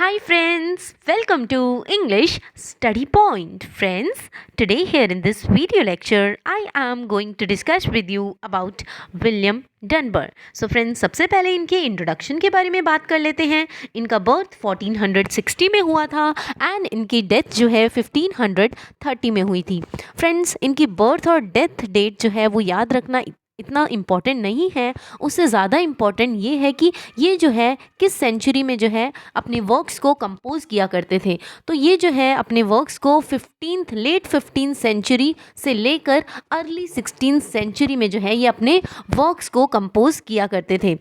Hi friends, welcome to English Study Point. Friends, today here in this video lecture, I am going to discuss with you about William Dunbar. So friends, सबसे पहले इनके introduction के बारे में बात कर लेते हैं. इनका बर्थ 1460 में हुआ था एंड इनकी डेथ जो है 1530 में हुई थी. फ्रेंड्स, इनकी बर्थ और डेथ डेट जो है वो याद रखना इतना इम्पॉर्टेंट नहीं है. उससे ज़्यादा इम्पॉर्टेंट ये है कि ये जो है किस सेंचुरी में जो है अपने वर्क्स को कंपोज किया करते थे. तो ये जो है अपने वर्क्स को लेट 15th सेंचुरी से लेकर अर्ली 16th सेंचुरी में जो है ये अपने वर्क्स को कंपोज किया करते थे.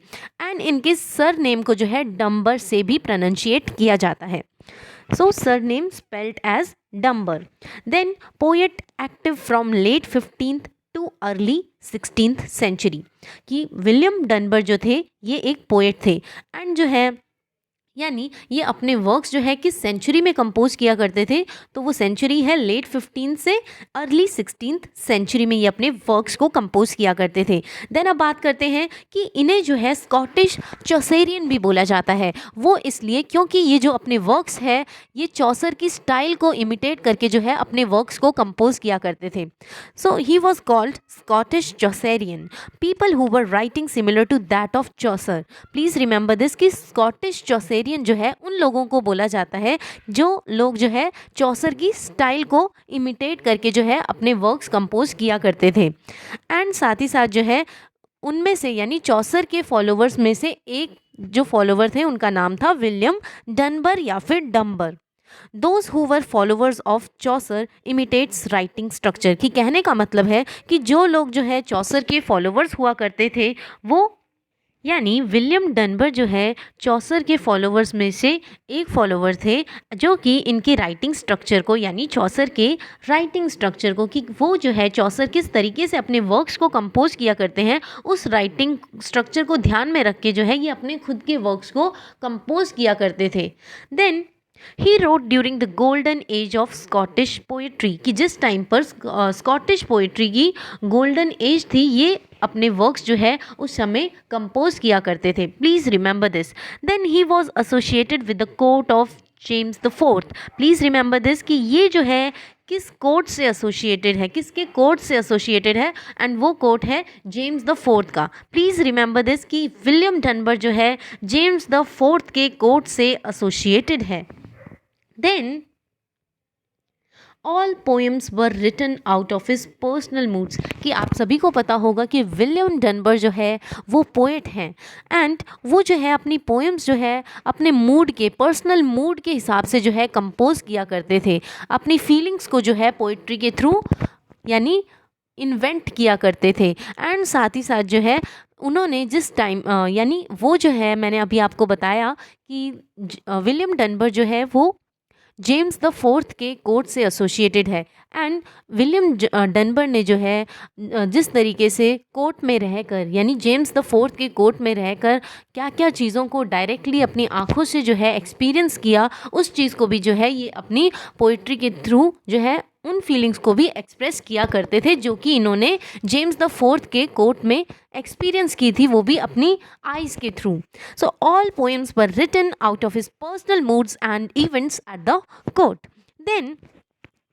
एंड इनके सर नेम को जो है डम्बर से भी प्रोनाउंशिएट किया जाता है. So surname spelled as Dunbar. Then poet active from late 15th to early 16th century. कि विलियम डनबर जो थे ये एक पोएट थे एंड जो है यानी ये अपने वर्क्स जो है किस सेंचुरी में कंपोज किया करते थे. तो वो सेंचुरी है लेट 15th से अर्ली 16th सेंचुरी में ये अपने वर्क्स को कंपोज किया करते थे. देन अब बात करते हैं कि इन्हें जो है स्कॉटिश चौसरियन भी बोला जाता है. वो इसलिए क्योंकि ये जो अपने वर्क्स है ये चौसर की स्टाइल को इमिटेट करके जो है अपने वर्क्स को कंपोज किया करते थे. So he was called Scottish Chaucerian. People who were writing similar to that of Chaucer. Please remember this कि स्कॉटिश चौसरियन जो है उन लोगों को बोला जाता है जो लोग जो है चौसर की स्टाइल को इमिटेट करके जो है अपने वर्क्स कंपोज किया करते थे. एंड साथ ही साथ जो है उनमें से यानी चौसर के फॉलोवर्स में से एक जो फॉलोवर थे उनका नाम था विलियम डनबर या फिर Dambar. Those who were followers of Chaucer imitates writing structure. कि कहने का मतलब है कि जो लोग जो है चौसर के फॉलोवर्स हुआ करते थे वो यानी विलियम डनबर जो है चौसर के फॉलोवर्स में से एक फॉलोवर थे जो कि इनके राइटिंग स्ट्रक्चर को यानी चौसर के राइटिंग स्ट्रक्चर को कि वो जो है चौसर किस तरीके से अपने वर्क्स को कंपोज किया करते हैं उस राइटिंग स्ट्रक्चर को ध्यान में रख के जो है ये अपने खुद के वर्क्स को कंपोज किया करते थे. Then he wrote during the golden age of Scottish poetry. कि जिस टाइम पर स्कॉटिश पोइट्री की गोल्डन एज थी ये अपने वर्क्स जो है उस समय कंपोज किया करते थे. Please remember this. Then he was associated with the court of James the fourth. Please remember this कि ये जो है किस कोर्ट से एसोसिएटेड है, किसके कोर्ट से एसोसिएटेड है एंड वो कोर्ट है जेम्स द फोर्थ का. प्लीज़ रिमेंबर दिस कि विलियम डनबर जो है जेम्स द फोर्थ के कोर्ट से एसोसिएटेड है. Then all poems were written out of his personal moods. कि आप सभी को पता होगा कि विलियम डनबर जो है वो पोएट हैं एंड वो जो है अपनी पोएम्स जो है अपने मूड के पर्सनल मूड के हिसाब से जो है कंपोज किया करते थे. अपनी फीलिंग्स को जो है पोइट्री के थ्रू यानी इन्वेंट किया करते थे. एंड साथ ही साथ जो है उन्होंने जिस टाइम यानी वो जो है मैंने अभी आपको बताया कि विलियम डनबर जो है वो जेम्स द फोर्थ के कोर्ट से एसोसिएटेड है. एंड विलियम डनबर ने जो है जिस तरीके से कोर्ट में रहकर यानी जेम्स द फोर्थ के कोर्ट में रहकर क्या क्या चीज़ों को डायरेक्टली अपनी आंखों से जो है एक्सपीरियंस किया उस चीज़ को भी जो है ये अपनी पोइट्री के थ्रू जो है उन फीलिंग्स को भी एक्सप्रेस किया करते थे जो कि इन्होंने जेम्स द फोर्थ के कोर्ट में एक्सपीरियंस की थी वो भी अपनी आइज़ के through. So all poems were written out of his personal moods and events at the court. Then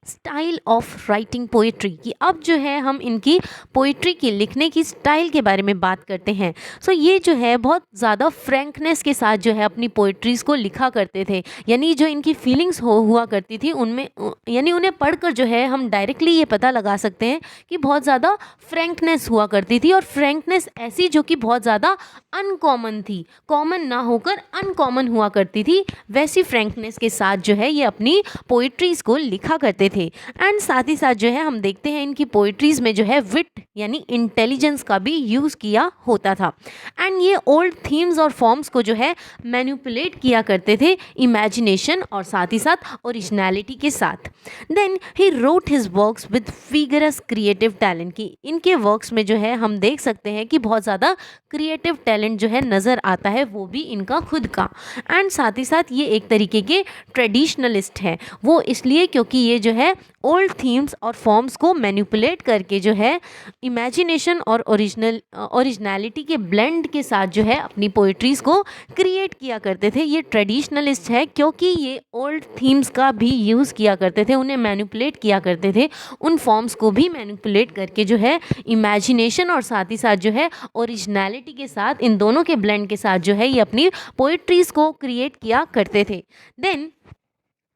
style of writing poetry. कि अब जो है हम इनकी पोइट्री की लिखने की स्टाइल के बारे में बात करते हैं. सो ये जो है बहुत ज़्यादा फ्रैंकनेस के साथ जो है अपनी पोइट्रीज़ को लिखा करते थे. यानी जो इनकी फीलिंग्स हुआ करती थी उनमें यानी उन्हें पढ़कर जो है हम डायरेक्टली ये पता लगा सकते हैं कि बहुत ज़्यादा फ्रैंकनेस हुआ करती थी. और फ्रैंकनेस ऐसी जो कि बहुत ज़्यादा अनकॉमन थी, कॉमन ना होकर अनकॉमन हुआ करती थी, वैसी फ्रैंकनेस के साथ जो है ये अपनी पोइट्रीज़ को लिखा करते थे. एंड साथ ही साथ जो है हम देखते हैं इनकी पोइट्रीज में जो है विट यानी इंटेलिजेंस का भी यूज़ किया होता था. एंड ये ओल्ड थीम्स और फॉर्म्स को जो है मैनिपुलेट किया करते थे इमेजिनेशन और साथ ही साथ ओरिजिनलिटी के साथ. Then he wrote his works with figures creative talent. की इनके वर्क्स में जो है हम देख सकते हैं कि बहुत ज़्यादा क्रिएटिव टैलेंट जो है नज़र आता है वो भी इनका खुद का. एंड साथ ही साथ ये एक तरीके के ट्रेडिशनलिस्ट हैं. वो इसलिए क्योंकि ये जो है है ओल्ड थीम्स और फॉर्म्स को मैनिपुलेट करके जो है इमेजिनेशन और ओरिजिनलिटी के ब्लेंड के साथ जो है अपनी पोइट्रीज़ को क्रिएट किया करते थे। ये ट्रेडिशनलिस्ट है क्योंकि ये ओल्ड थीम्स का भी यूज़ किया करते थे, उन्हें मैनिपुलेट किया करते थे, उन फॉर्म्स को भी मैनिपुलेट करके जो है इमेजिनेशन और साथ ही साथ जो है ओरिजिनलिटी के साथ, इन दोनों के ब्लेंड के साथ जो है ये अपनी पोइट्रीज़ को क्रिएट किया करते थे। देन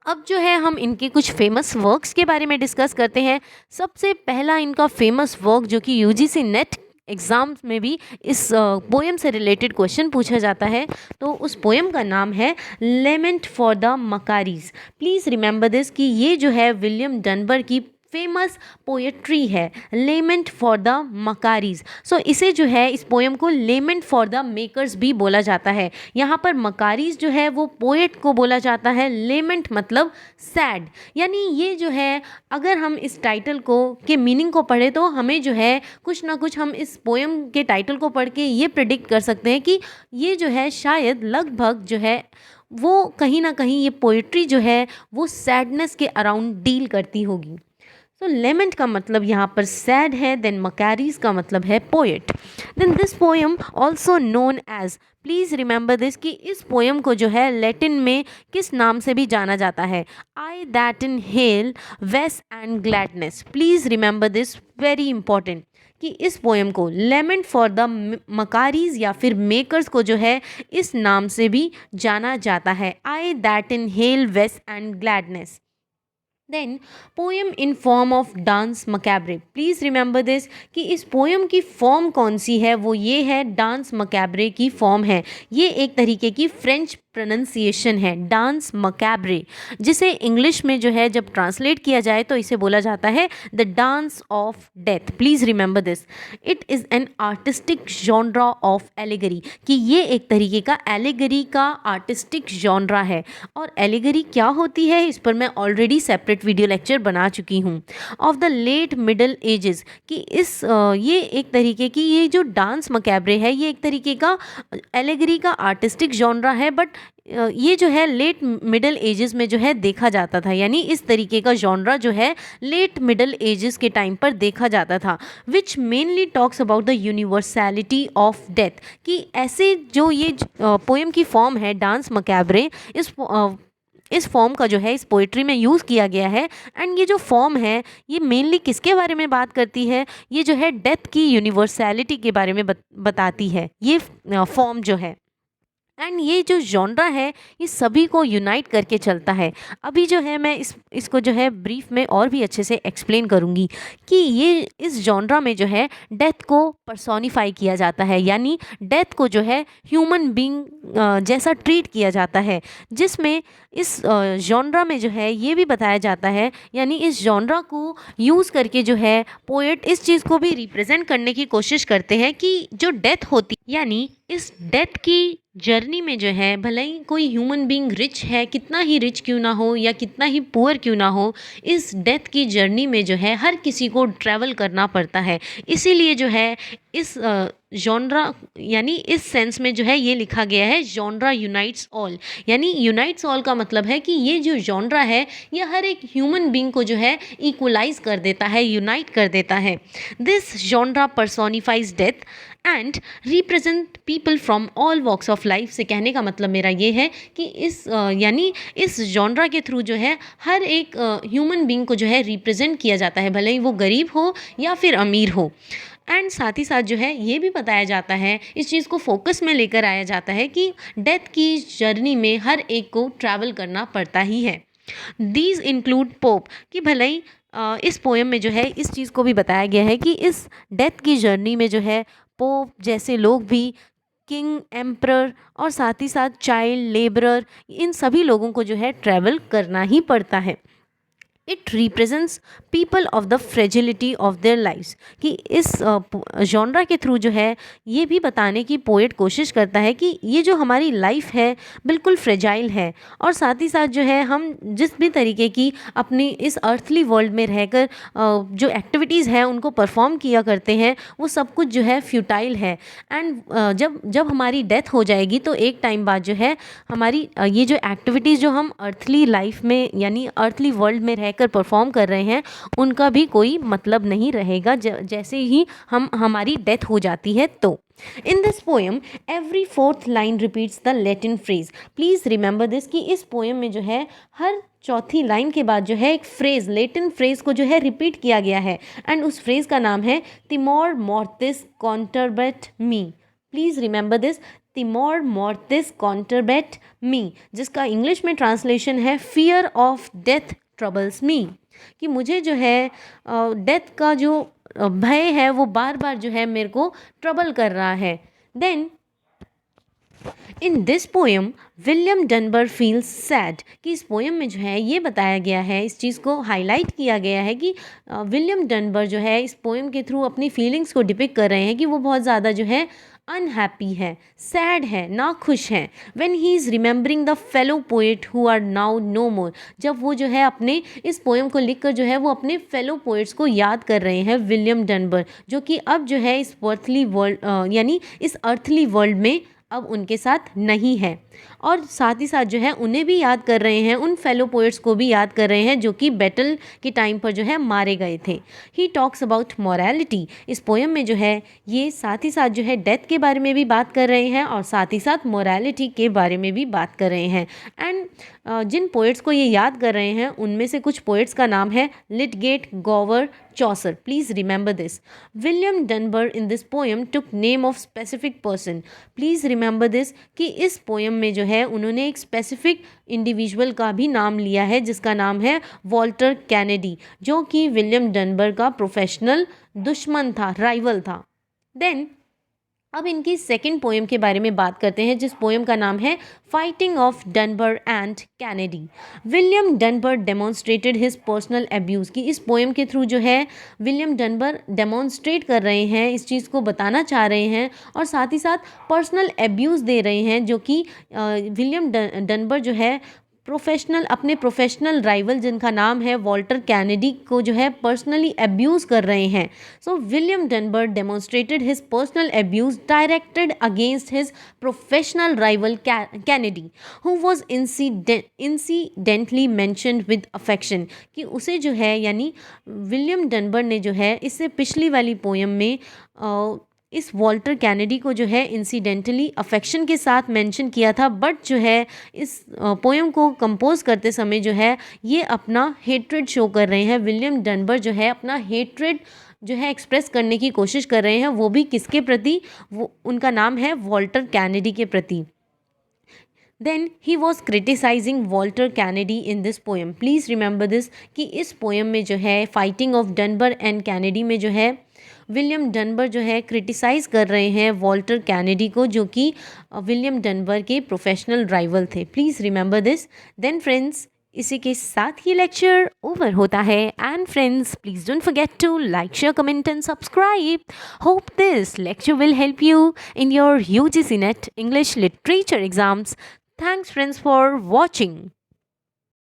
अब जो है हम इनके कुछ फेमस वर्क्स के बारे में डिस्कस करते हैं। सबसे पहला इनका फेमस वर्क जो कि यूजीसी नेट एग्ज़ाम्स में भी इस पोएम से रिलेटेड क्वेश्चन पूछा जाता है, तो उस पोएम का नाम है lament for the Makaris. Please remember this कि ये जो है विलियम डनबर की फेमस पोएट्री है, लेमेंट फॉर द मकारीज। सो इसे जो है इस पोएम को लेमेंट फॉर द मेकर्स भी बोला जाता है। यहाँ पर मकारीज जो है वो पोएट को बोला जाता है, लेमेंट मतलब सैड। यानी ये जो है अगर हम इस टाइटल को के मीनिंग को पढ़े तो हमें जो है कुछ ना कुछ हम इस पोएम के टाइटल को पढ़ के ये प्रिडिक्ट कर सकते हैं कि ये जो है शायद लगभग जो है वो कहीं ना कहीं ये पोएट्री जो है वो सैडनेस के अराउंड डील करती होगी। तो लेमेंट का मतलब यहाँ पर सैड है, देन मकारीज का मतलब है poet. Then this poem also known as, please remember this कि इस पोएम को जो है लैटिन में किस नाम से भी जाना जाता है, I that in hell was and gladness. Please remember this, very important, कि इस पोएम को लेमेंट फॉर द मकारीज या फिर मेकर्स को जो है इस नाम से भी जाना जाता है, I that in hell was and gladness. Then poem in form of dance macabre. Please remember this कि इस पोएम की फॉर्म कौन सी है, वो ये है डांस मकैब्रे की फॉर्म है। ये एक तरीके की फ्रेंच प्रोनंसिएशन है, डांस मकैब्रे, जिसे इंग्लिश में जो है जब ट्रांसलेट किया जाए तो इसे बोला जाता है the dance of death. Please remember this, it is an artistic genre of allegory, कि ये एक तरीके का एलिगरी का आर्टिस्टिक जॉनरा है। और एलिगरी क्या होती है इस पर मैं ऑलरेडी सेपरेट वीडियो लेक्चर बना चुकी हूँ। Of the late middle ages, कि इस ये एक तरीके की ये जो डांस मकैब्रे है ये एक तरीके का एलिगरी का आर्टिस्टिक जॉनरा है, बट ये जो है लेट मिडल एजेस में जो है देखा जाता था। यानी इस तरीके का जॉनरा जो है लेट मिडल एजेस के टाइम पर देखा जाता था, which mainly talks about the universality of death, कि ऐसे जो ये पोएम की फॉर्म है डांस मकैब्रे, इस फॉर्म का जो है इस पोइट्री में यूज़ किया गया है। एंड ये जो फॉर्म है ये मेनली किसके बारे में बात करती है, ये जो है डेथ की यूनिवर्सैलिटी के बारे में बताती है ये फॉर्म जो है। एंड ये जो जॉनरा है ये सभी को यूनाइट करके चलता है। अभी जो है मैं इसको जो है ब्रीफ में और भी अच्छे से एक्सप्लेन करूँगी कि ये इस जॉनरा में जो है डेथ को पर्सोनिफाई किया जाता है, यानी डेथ को जो है ह्यूमन बीइंग जैसा ट्रीट किया जाता है, जिसमें इस जॉनरा में जो है ये भी बताया जाता है, यानी इस जॉनरा को यूज़ करके जो है पोएट इस चीज़ को भी रिप्रेजेंट करने की कोशिश करते हैं कि जो डेथ होती, यानी इस डेथ की जर्नी में जो है भले ही कोई ह्यूमन बीइंग रिच है, कितना ही रिच क्यों ना हो या कितना ही पुअर क्यों ना हो, इस डेथ की जर्नी में जो है हर किसी को ट्रैवल करना पड़ता है। इसीलिए जो है इस जॉनरा यानी इस सेंस में जो है ये लिखा गया है जॉनरा यूनाइट्स ऑल, यानी यूनाइट्स ऑल का मतलब है कि ये जो जॉनरा है ये हर एक ह्यूमन बीइंग को जो है इक्वलाइज कर देता है, यूनाइट कर देता है। This genre personifies death and represent people from all walks of life. से कहने का मतलब मेरा ये है कि यानी इस जॉनरा के थ्रू जो है हर एक ह्यूमन बीइंग को जो है रिप्रेजेंट किया जाता है, भले ही वो गरीब हो या फिर अमीर हो। एंड साथ ही साथ जो है ये भी बताया जाता है, इस चीज़ को फोकस में लेकर आया जाता है कि डेथ की जर्नी में हर एक को ट्रैवल करना पड़ता ही है। दीज इंक्लूड पोप, कि भले ही इस पोएम में जो है इस चीज़ को भी बताया गया है कि इस डेथ की जर्नी में जो है पोप जैसे लोग भी, किंग, एम्परर और साथ ही साथ चाइल्ड लेबरर, इन सभी लोगों को जो है ट्रैवल करना ही पड़ता है। It represents people of the fragility of their lifes, कि इस जॉनरा के थ्रू जो है ये भी बताने की पोएट कोशिश करता है कि ये जो हमारी लाइफ है बिल्कुल फ्रेजाइल है, और साथ ही साथ जो है हम जिस भी तरीके की अपनी इस अर्थली वर्ल्ड में रहकर जो एक्टिविटीज़ हैं उनको परफॉर्म किया करते हैं वो सब कुछ जो है फ्यूटाइल है। एंड जब हमारी डेथ हो जाएगी तो एक टाइम बाद जो है हमारी ये जो एक्टिविटीज़ जो हम अर्थली लाइफ में यानी अर्थली वर्ल्ड में रहकर देखकर परफॉर्म कर रहे हैं उनका भी कोई मतलब नहीं रहेगा जैसे ही हमारी डेथ हो जाती है तो। In this poem, every fourth line repeats the Latin phrase. Please remember this कि इस पोएम में जो है हर चौथी लाइन के बाद जो है एक फ्रेज, लेटिन फ्रेज को जो है रिपीट किया गया है एंड उस फ्रेज का नाम है timor mortis conturbat me. Please remember this, timor mortis conturbat me, जिसका इंग्लिश में ट्रांसलेशन है fear of death troubles me, कि मुझे जो है डेथ का जो भय है वो बार बार जो है मेरे को ट्रबल कर रहा है। Then in this poem William Dunbar feels sad, कि इस पोएम में जो है ये बताया गया है, इस चीज़ को हाईलाइट किया गया है कि विलियम डनबर जो है इस पोएम के थ्रू अपनी फीलिंग्स को डिपिक्ट कर रहे हैं कि वो बहुत ज़्यादा जो है अनहैप्पी है, सैड है, ना खुश हैं। When he is remembering the fellow poet who are now no more, जब वो जो है अपने इस पोएम को लिखकर जो है वो अपने फेलो पोएट्स को याद कर रहे हैं, विलियम डनबर जो कि अब जो है इस अर्थली वर्ल्ड यानी इस अर्थली वर्ल्ड में अब उनके साथ नहीं है, और साथ ही साथ जो है उन्हें भी याद कर रहे हैं, उन फेलो पोएट्स को भी याद कर रहे हैं जो कि बैटल के टाइम पर जो है मारे गए थे। ही टॉक्स अबाउट मॉरलिटी, इस पोएम में जो है ये साथ ही साथ जो है डेथ के बारे में भी बात कर रहे हैं और साथ ही साथ मॉरलिटी के बारे में भी बात कर रहे हैं। एंड जिन पोएट्स को ये याद कर रहे हैं उनमें से कुछ पोएट्स का नाम है लिटगेट, गोवर, Chaucer. Please remember this. William Dunbar in this poem took name of specific person. Please remember this कि इस पोएम में जो है उन्होंने एक स्पेसिफिक इंडिविजुअल का भी नाम लिया है जिसका नाम है वॉल्टर कैनेडी, जो कि विलियम डनबर का प्रोफेशनल दुश्मन था, राइवल था। देन अब इनकी सेकंड पोएम के बारे में बात करते हैं जिस पोएम का नाम है fighting of Dunbar and Kennedy. William Dunbar demonstrated his personal abuse, की इस पोएम के थ्रू जो है विलियम डनबर डेमोन्स्ट्रेट कर रहे हैं, इस चीज़ को बताना चाह रहे हैं और साथ ही साथ पर्सनल एब्यूज़ दे रहे हैं, जो कि विलियम डनबर जो है अपने प्रोफेशनल राइवल जिनका नाम है वॉल्टर कैनेडी को जो है पर्सनली एब्यूज़ कर रहे हैं। So William Dunbar demonstrated his personal abuse directed against his professional rival Kennedy who was incidentally mentioned with affection, कि उसे जो है यानी विलियम डनबर ने जो है इससे पिछली वाली पोएम में इस वॉल्टर कैनेडी को जो है इंसिडेंटली अफेक्शन के साथ मेंशन किया था, बट जो है इस पोएम को कंपोज करते समय जो है ये अपना हेट्रेड शो कर रहे हैं। विलियम डनबर जो है अपना हेट्रेड जो है एक्सप्रेस करने की कोशिश कर रहे हैं, वो भी किसके प्रति, वो उनका नाम है वॉल्टर कैनेडी के प्रति। Then he was criticising Walter Kennedy in this poem. Please remember this कि इस पोएम में जो है fighting of Dunbar and Kennedy में जो है विलियम डनबर जो है क्रिटिसाइज़ कर रहे हैं वॉल्टर कैनेडी को, जो कि विलियम डनबर के प्रोफेशनल राइवल थे। Please remember this. Then friends इसी के साथ ये लेक्चर ओवर होता है and friends please don't forget to like, share, comment and subscribe. Hope this lecture will help you in your UGC NET English Literature exams. Thanks friends for watching.